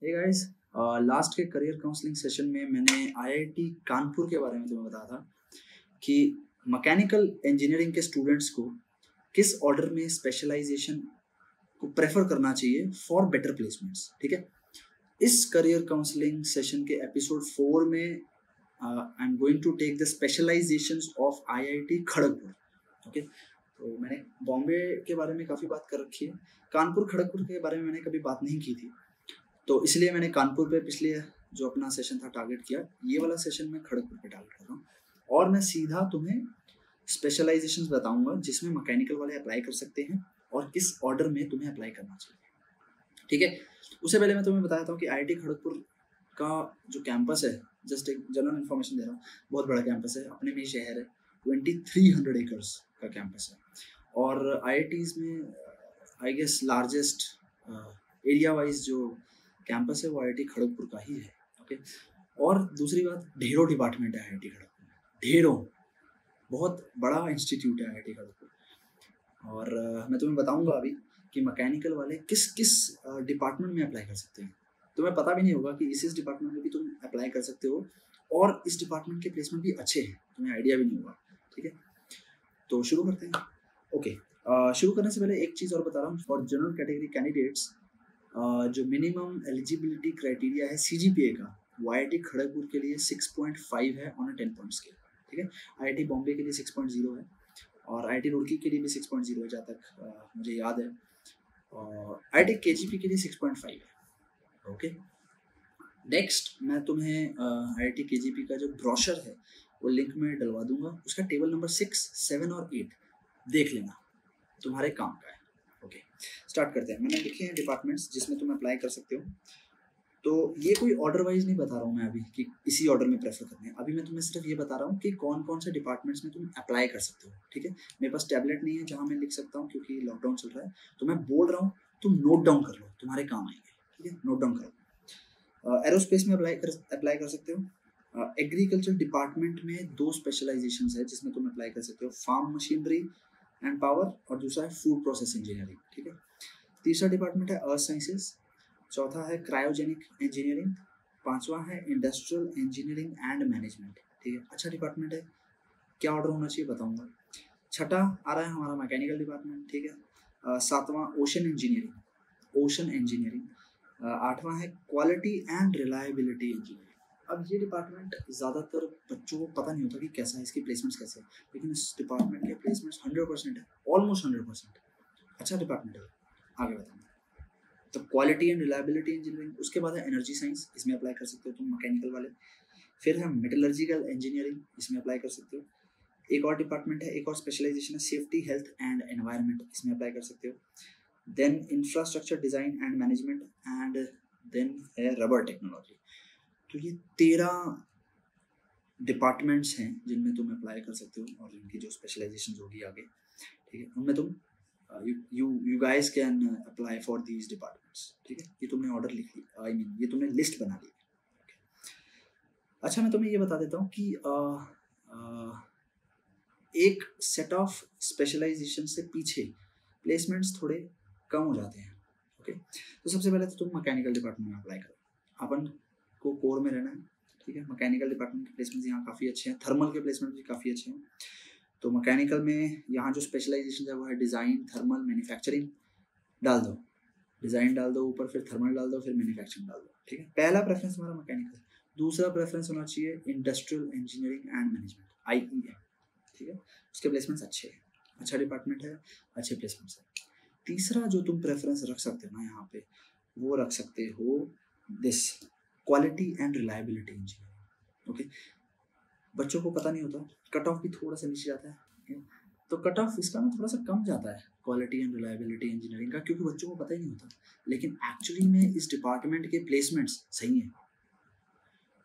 Hey guys, last के career counselling session में मैंने आईआईटी कानपुर के बारे में तुम्हें बताया था कि मैकेनिकल इंजीनियरिंग के स्टूडेंट्स को किस ऑर्डर में स्पेशलाइजेशन को प्रेफर करना चाहिए फॉर बेटर प्लेसमेंट्स। ठीक है, इस करियर काउंसलिंग सेशन के एपिसोड 4 में I am going to take the specialisations of IIT Kharagpur. Okay, तो मैंने बॉम्बे के बारे में काफ़ी बात कर रखी है, कानपुर खड़गपुर के बारे में मैंने कभी बात नहीं की थी, तो इसलिए मैंने कानपुर पे पिछले जो अपना सेशन था टारगेट किया। ये वाला सेशन मैं खड़गपुर पे टारगेट कर रहा हूँ और मैं सीधा तुम्हें स्पेशलाइजेशंस बताऊंगा जिसमें मैकेनिकल वाले अप्लाई कर सकते हैं और किस ऑर्डर में तुम्हें अप्लाई करना चाहिए। ठीक है, उससे पहले मैं तुम्हें बताता हूँ कि आईआईटी खड़गपुर का जो कैंपस है, जस्ट एक जनरल इन्फॉर्मेशन दे रहा हूँ, बहुत बड़ा कैंपस है, अपने में ही शहर है, 2300 एकर्स का कैंपस है और आईआईटीज में I guess largest area wise जो कैंपस है वो आईआईटी खड़गपुर का ही है। ओके, और दूसरी बात, ढेरों डिपार्टमेंट है आईआईटी खड़गपुर में, ढेरों, बहुत बड़ा इंस्टीट्यूट है आईआईटी खड़गपुर। और मैं तुम्हें बताऊंगा अभी कि मैकेनिकल वाले किस किस डिपार्टमेंट में अप्लाई कर सकते हैं। तुम्हें पता भी नहीं होगा कि इस डिपार्टमेंट में भी तुम अप्लाई कर सकते हो और इस डिपार्टमेंट के प्लेसमेंट भी अच्छे हैं, तुम्हें आइडिया भी नहीं होगा। ठीक है, तो शुरू करते हैं। ओके, शुरू करने से पहले एक चीज़ और बता रहा हूँ, फॉर जनरल कैटेगरी कैंडिडेट्स जो मिनिमम एलिजिबिलिटी क्राइटेरिया है सीजीपीए का, वो आईआईटी खड़गपुर के लिए 6.5 है ऑन अ 10 पॉइंट स्केल। ठीक है, आईआईटी बॉम्बे के लिए 6.0 है और आईआईटी रुड़की के लिए भी 6.0 है, जहाँ तक मुझे याद है, और आईआईटी केजीपी के लिए 6.5 है। ओके, नेक्स्ट मैं तुम्हें आईआईटी केजीपी का जो ब्रोशर है वो लिंक में डलवा दूंगा, उसका टेबल नंबर 6, 7 और 8 देख लेना, तुम्हारे काम का है। ओके, स्टार्ट करते हैं। मैंने लिखे हैं डिपार्टमेंट्स जिसमें तुम अप्लाई कर सकते हो, तो ये कोई ऑर्डर वाइज नहीं बता रहा हूँ मैं अभी कि इसी ऑर्डर में प्रेफर करना है, अभी मैं तुम्हें सिर्फ ये बता रहा हूँ कि कौन कौन से डिपार्टमेंट्स में तुम अप्लाई कर सकते हो। ठीक है, मेरे पास टैबलेट नहीं है जहाँ मैं लिख सकता हूँ क्योंकि लॉकडाउन चल रहा है, तो मैं बोल रहा हूँ, तुम नोट डाउन कर लो, तुम्हारे काम आएंगे। ठीक है, नोट डाउन करो। एरोस्पेस में अप्लाई कर सकते हो। एग्रीकल्चर डिपार्टमेंट में 2 स्पेशलाइजेशन है जिसमें तुम अप्लाई कर सकते हो, फार्म मशीनरी एंड पावर, और दूसरा है फूड प्रोसेस इंजीनियरिंग। ठीक है, तीसरा डिपार्टमेंट है अर्थ साइंसेस, चौथा है क्रायोजेनिक इंजीनियरिंग, पांचवा है इंडस्ट्रियल इंजीनियरिंग एंड मैनेजमेंट। ठीक है, अच्छा डिपार्टमेंट है, क्या ऑर्डर होना चाहिए बताऊंगा। छठा आ रहा है हमारा मैकेनिकल डिपार्टमेंट। ठीक है, सातवां ओशन इंजीनियरिंग, आठवां है क्वालिटी एंड रिलायबिलिटी इंजीनियरिंग। अब ये डिपार्टमेंट ज़्यादातर बच्चों को पता नहीं होता कि कैसा है, इसकी प्लेसमेंट्स कैसे है, लेकिन इस डिपार्टमेंट के प्लेसमेंट्स 100% है, ऑलमोस्ट 100%। अच्छा डिपार्टमेंट है, आगे बताऊँगा। तो क्वालिटी एंड रिलायबिलिटी इंजीनियरिंग, उसके बाद है एनर्जी साइंस, इसमें अप्लाई कर सकते हो तुम मैकेनिकल वाले। फिर है मेटलर्जिकल इंजीनियरिंग, इसमें अप्लाई कर सकते हो। एक और डिपार्टमेंट है, एक और स्पेशलाइजेशन है सेफ्टी हेल्थ एंड एनवायरनमेंट, इसमें अप्लाई कर सकते हो। Then infrastructure design and management, and then है रबर टेक्नोलॉजी। तो ये 13 डिपार्टमेंट्स हैं जिनमें तुम अप्लाई कर सकते हो और इनकी जो स्पेशलाइजेशन होगी आगे, ठीक है, उनमें तुम you guys can apply for these departments। ठीक है, ये तुमने ऑर्डर लिख लिया, आई मीन ये तुमने लिस्ट बना ली। अच्छा, मैं तुम्हें ये बता देता हूँ कि एक सेट ऑफ स्पेशलाइजेशन से पीछे प्लेसमेंट्स थोड़े कम हो जाते हैं। ओके, तो सबसे पहले तो तुम मैकेनिकल डिपार्टमेंट में अप्लाई करो, अपन को कोर में रहना है। ठीक है, मैकेनिकल डिपार्टमेंट के प्लेसमेंट्स यहाँ काफ़ी अच्छे हैं, थर्मल के प्लेसमेंट भी काफ़ी अच्छे हैं। तो मैकेनिकल में यहाँ जो स्पेशलाइजेशन है वो है डिज़ाइन, थर्मल, मैन्युफैक्चरिंग, डाल दो, डिज़ाइन डाल दो ऊपर, फिर थर्मल डाल दो, फिर मैन्युफैक्चरिंग डाल दो। ठीक है, पहला प्रेफरेंस हमारा मैकेनिकल, दूसरा प्रेफरेंस होना चाहिए industrial engineering and management, IEM। ठीक है, उसके प्लेसमेंट्स अच्छे हैं, अच्छा डिपार्टमेंट है, अच्छे प्लेसमेंट्स है। तीसरा जो तुम प्रेफरेंस रख सकते हो ना यहाँ पे, वो रख सकते हो this quality and reliability engineering. Okay, बच्चों को पता नहीं होता, कट ऑफ भी थोड़ा सा नीचे जाता है, तो कट ऑफ इसका ना थोड़ा सा कम जाता है क्वालिटी एंड रिलायबिलिटी इंजीनियरिंग का, क्योंकि बच्चों को पता ही नहीं होता, लेकिन एक्चुअली में इस डिपार्टमेंट के प्लेसमेंट्स सही हैं।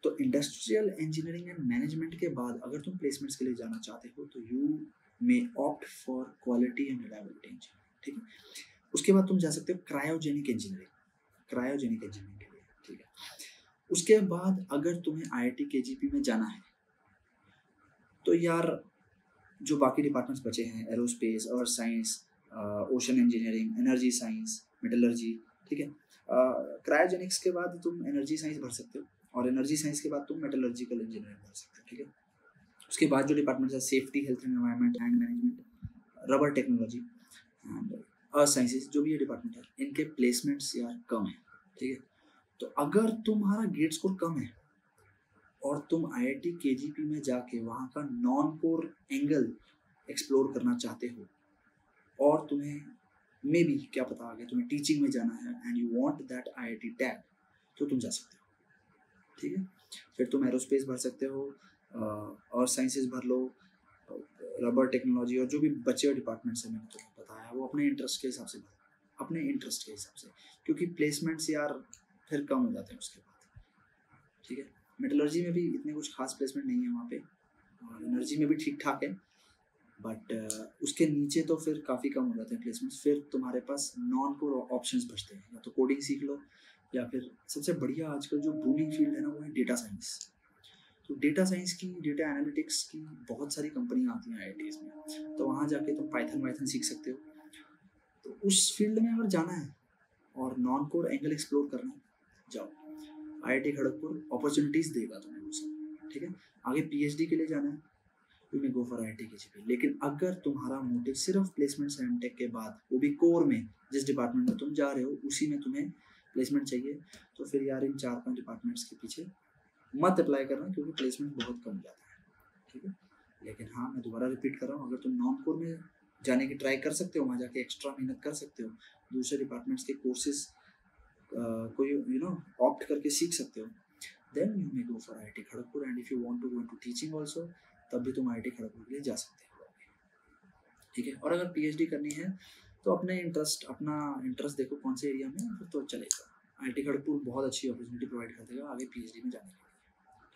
तो इंडस्ट्रियल इंजीनियरिंग एंड मैनेजमेंट के बाद अगर तुम प्लेसमेंट्स के लिए जाना चाहते हो तो you may opt for quality and reliability engineering. ठीक है, उसके बाद तुम जा सकते हो क्रायोजेनिक इंजीनियरिंग के लिए। ठीक है, उसके बाद अगर तुम्हें IIT KGP में जाना है तो यार जो बाकी डिपार्टमेंट्स बचे हैं, aerospace, earth science, ocean engineering, energy science, metallurgy, ठीक है। क्रायोजेनिक्स के बाद तुम एनर्जी साइंस भर सकते हो, और एनर्जी साइंस के बाद तुम मेटलर्जिकल इंजीनियरिंग भर सकते हो, ठीक है। उसके बाद जो डिपार्टमेंट्स है safety, health and environment, hand management, rubber technology and earth sciences, जो भी ये डिपार्टमेंट है, इनके प्लेसमेंट्स यार कम है, ठीक है। तो अगर तुम्हारा गेट स्कोर कम है और तुम IIT KGP में जाके वहाँ का नॉन कोर एंगल एक्सप्लोर करना चाहते हो, और तुम्हें मे बी क्या पता आगे तुम्हें टीचिंग में जाना है and you want that IIT tag, तो तुम जा सकते हो, ठीक है। फिर तुम एरोस्पेस भर सकते हो, और साइंसेज भर लो, रबर टेक्नोलॉजी, और जो भी बचे हुए डिपार्टमेंट्स हैं मैंने तुम्हें बताया वो अपने इंटरेस्ट के हिसाब से भरो, अपने इंटरेस्ट के हिसाब से, क्योंकि प्लेसमेंट्स यार फिर कम हो जाते हैं उसके बाद, ठीक है। मेटलर्जी में भी इतने कुछ खास प्लेसमेंट नहीं है वहाँ पे, और एनर्जी में भी ठीक ठाक है, बट उसके नीचे तो फिर काफ़ी कम हो जाते हैं प्लेसमेंट्स। फिर तुम्हारे पास नॉन कोर ऑप्शंस बचते हैं, या तो कोडिंग सीख लो, या फिर सबसे बढ़िया आजकल जो बूमिंग फील्ड है ना वो है डेटा साइंस। तो डेटा साइंस की, डेटा एनालिटिक्स की बहुत सारी कंपनियाँ आती हैं IITs में, तो वहाँ जाके तुम पाइथन सीख सकते हो। तो उस फील्ड में अगर जाना है और नॉन कोर एंगल एक्सप्लोर करना है, जाओ, IIT खड़गपुर अपॉर्चुनिटीज़ देगा तुम्हें वो सब, ठीक है। आगे PhD के लिए जाना है, you may go for IIT KGP। लेकिन अगर तुम्हारा मोटिव सिर्फ प्लेसमेंट्स है MTech के बाद, वो भी कोर में, जिस डिपार्टमेंट में तुम जा रहे हो उसी में तुम्हें प्लेसमेंट चाहिए, तो फिर यार इन 4-5 डिपार्टमेंट्स के पीछे मत अप्लाई करना, क्योंकि प्लेसमेंट बहुत कम जाता है, ठीक है। लेकिन हाँ, मैं दोबारा रिपीट कर रहा हूँ, अगर तुम नॉन कोर में जाने की ट्राई कर सकते हो, वहाँ जाके एक्स्ट्रा मेहनत कर सकते हो, दूसरे डिपार्टमेंट्स के कोर्सेज को यू नो ऑप्ट करके सीख सकते हो, then you may go for IIT Kharagpur. And if you want to go into teaching also, तब भी तुम IIT खड़गपुर के लिए जा सकते हो, ठीक है। और अगर PhD करनी है तो अपना इंटरेस्ट देखो कौन से एरिया में, फिर तो चलेगा। IIT खड़गपुर बहुत अच्छी अपॉर्चुनिटी प्रोवाइड कर देगा आगे PhD में जाने के लिए,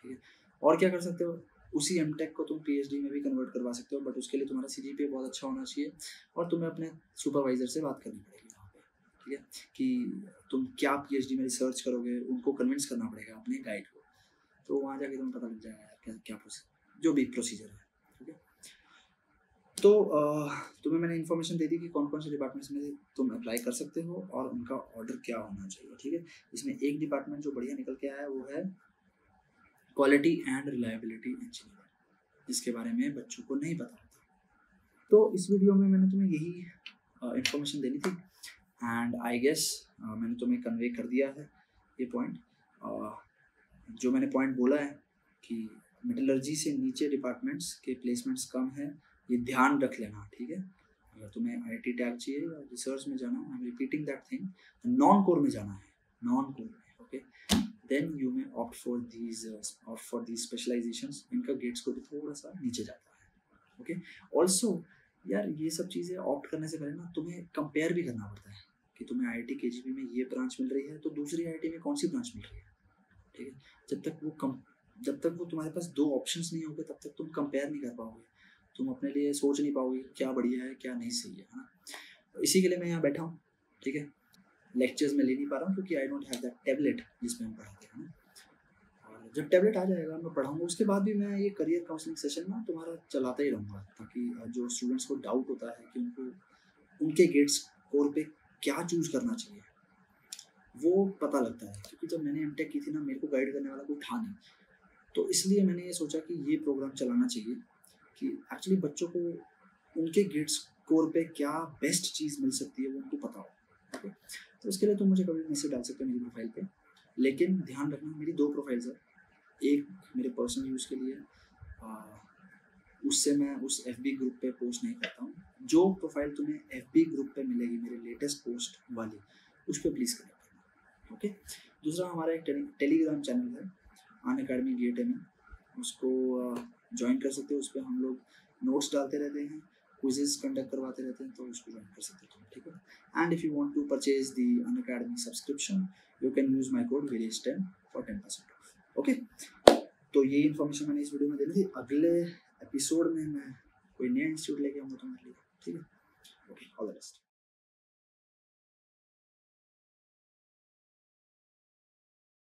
ठीक है। और क्या कर सकते हो, उसी MTech को तुम PhD में भी कन्वर्ट करवा सकते हो, बट उसके लिए तुम्हारा CGPA बहुत अच्छा होना चाहिए, और तुम्हें अपने सुपरवाइजर से बात करनी पड़ेगी वहाँ पे, ठीक है, कि तुम क्या PhD में रिसर्च करोगे, उनको कन्विंस करना पड़ेगा अपने गाइड को। तो वहाँ जाके तुम्हें पता लग जाएगा यार क्या जो भी प्रोसीजर है, ठीक है। तो तुम्हें मैंने इन्फॉर्मेशन दे दी कि कौन कौन से डिपार्टमेंट्स में तुम अप्लाई कर सकते हो और उनका ऑर्डर क्या होना चाहिए, ठीक है। इसमें एक डिपार्टमेंट जो बढ़िया निकल के आया है वो है क्वालिटी एंड रिलायबिलिटी इंजीनियर, जिसके बारे में बच्चों को नहीं पता होता। तो इस वीडियो में मैंने तुम्हें यही इन्फॉर्मेशन देनी थी, एंड आई गेस मैंने तुम्हें कन्वे कर दिया है ये पॉइंट। जो मैंने पॉइंट बोला है कि मेटलर्जी से नीचे डिपार्टमेंट्स के प्लेसमेंट्स कम है, ये ध्यान रख लेना, ठीक है। अगर तुम्हें IIT टैग चाहिए या रिसर्च में जाना, I am repeating that thing, non core में जाना है, नॉन कोर में, okay, then you may opt for these specialisations. इनका गेट्स को भी थोड़ा सा नीचे जाता है, ओके। ऑल्सो यार ये सब चीज़ें ऑप्ट करने से पहले ना तुम्हें कंपेयर भी करना पड़ता है कि तुम्हें IIT KGP में ये ब्रांच मिल रही है तो दूसरी IIT में कौन सी ब्रांच मिल रही है, ठीक है। जब तक वो तुम्हारे पास 2 ऑप्शंस नहीं होंगे तब तक तुम कंपेयर नहीं कर पाओगे, तुम अपने लिए सोच नहीं पाओगे क्या बढ़िया है क्या नहीं सही है ना। तो इसी के लिए मैं यहाँ बैठा हूँ, ठीक है। लेक्चर्स में ले नहीं पा रहा हूँ क्योंकि I don't have that tablet जिसमें हम पढ़ाते हैं ना, और जब टैबलेट आ जाएगा मैं पढ़ाऊँगा, उसके बाद भी मैं ये करियर काउंसलिंग सेशन ना तुम्हारा चलाता ही रहूँगा, ताकि जो स्टूडेंट्स को डाउट होता है कि उनको उनके गेट स्कोर पे क्या चूज़ करना चाहिए वो पता लगता है। क्योंकि जब मैंने MTech की थी ना, मेरे को गाइड करने वाला कोई था नहीं, तो इसलिए मैंने ये सोचा कि ये प्रोग्राम चलाना चाहिए कि एक्चुअली बच्चों को उनके गेट स्कोर पे क्या बेस्ट चीज़ मिल सकती है वो उनको पता हो, ओके। तो उसके लिए तुम मुझे कभी मैसेज डाल सकते हो मेरी प्रोफाइल पे, लेकिन ध्यान रखना मेरी 2 प्रोफाइल्स है, एक मेरे पर्सनल यूज़ के लिए, उससे मैं उस FB ग्रुप पे पोस्ट नहीं करता हूँ। जो प्रोफाइल तुम्हें FB ग्रुप पे मिलेगी मेरे लेटेस्ट पोस्ट वाली, उस पर प्लीज़ कनेक्ट करना, ओके। दूसरा हमारा एक टेलीग्राम चैनल है अनअकैडमी GATE में, उसको ज्वाइन कर सकते हो। उस पर हम लोग नोट्स डालते रहते हैं, क्विजेस कंडक्ट करवाते रहते हैं, तो उसको ज्वाइन कर सकते हो, ठीक है। And if you want to purchase the Unacademy subscription you can use my code VILLAGE10 for 10% off, okay. तो ये इन्फॉर्मेशन मैंने इस वीडियो में देनी थी। अगले एपिसोड में मैं कोई नया इंस्टीट्यूट लेके आऊँगा तुम्हारे लिए, ठीक है। Okay, all the best.